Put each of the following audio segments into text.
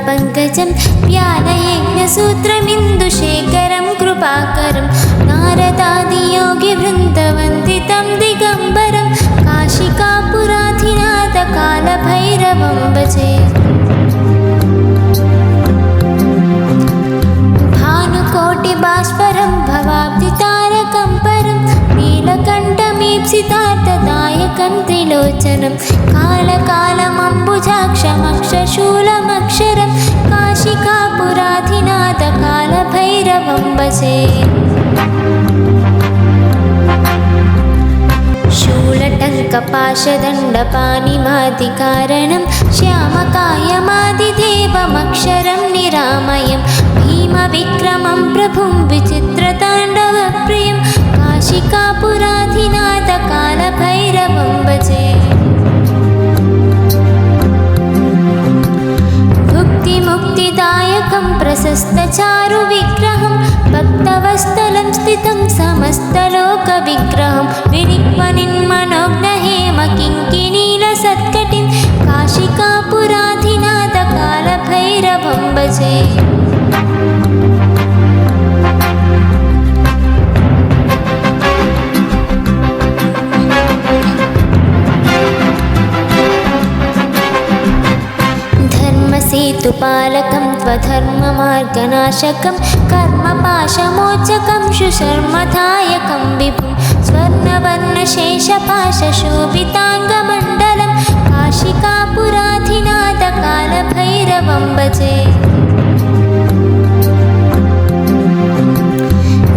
पंकजं व्यालयज्ञसूत्रमिन्दुशेखरं कृपाकरं नारदादियोगिवृन्दवन्दितं दिगम्बरं काशिकापुराधिनाथ कालभैरवं भजे। भानुकोटिभास्वरं भवाब्धितारकं परं नीलकण्ठमीप्सितार्थदायकं त्रिलोचनं कालकालमम्बुजाक्षमक्षशूलमक्षरं काशिकापुराधिनाथ कालभैरवं भजे। शूलटङ्कपाशदण्डपाणिमादिकारणं श्यामकायमादिदेवमक्षरं निरामयं भीमविक्रमं प्रभुं विचित्रताण्डवप्रियं काशिकापुराधिनाथ कालभैरवं भजे। भुक्तिमुक्तिदायकं प्रशस्तचारुविग्रहं भक्तवत्सलं स्थितं समस्तलोकविग्रहं विनिक्वनिन्मनोग्नहेमकिङ्किणीलसत्कटिं काशिकापुराधिनाथ कालभैरवं भजे। सेतुपालकं त्वधर्ममार्गनाशकं कर्मपाशमोचकं शुशर्मदायकं विभुं स्वर्णवर्णशेषपाशशोभिताङ्गमण्डलं काशिकापुराधिनाथ कालभैरवं भजे।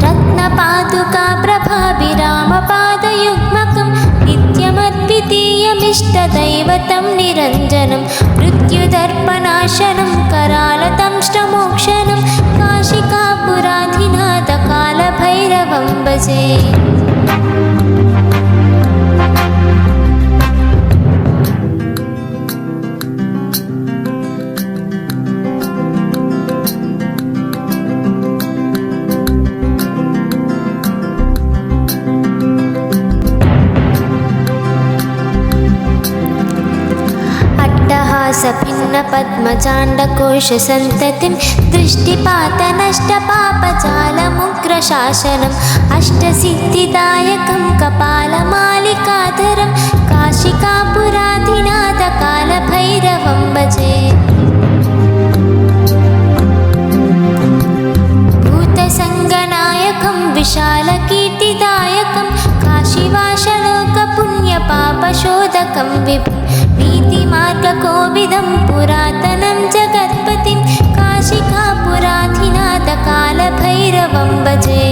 रत्नपादुकाप्रभाभिरामपादयुग्मकं नित्यमद्वितीयमिष्टदैवतं निरञ्जनं मृत्युदर्पणाशनं करालदंष्टमोक्षणं काशिकापुराधिनाथ कालभैरवं भजे। सभिन्नपद्मचाण्डकोशसन्ततिं दृष्टिपातनष्टपापजालमुग्रशासनम् अष्टसिद्धिदायकं कपालमालिकाधरं काशिकापुराधिनाथ कालभैरवं भजे। भूतसङ्गनायकं विशालकीर्तिदायकं काशीवासलोकपुण्यपापशोधकं विभुं नीतिमार्गकोविदं पुरातनं जगत्पतिं काशिकापुराधिनाथ कालभैरवं भजे।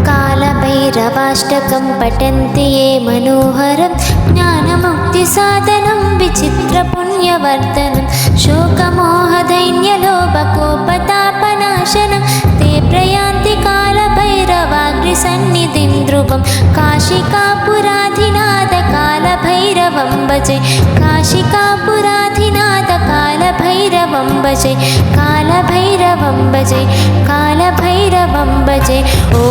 कालभैरवाष्टकं पठन्ति ये मनोहरं ज्ञानमुक्तिसाधनं विचित्रपुण्यवर्धनं शोकमोहदैन्यलोभकोपतापनाशनं ते प्रयान्ति कालभैरवाग्निसन्निधिं ध्रुवं काशिकापुराधिनाथ कालभैरवं भजे। काशिकापुराधिनाथ कालभैरवं भजे। कालभैरवं भजे। कालभैरवं भजे। ओ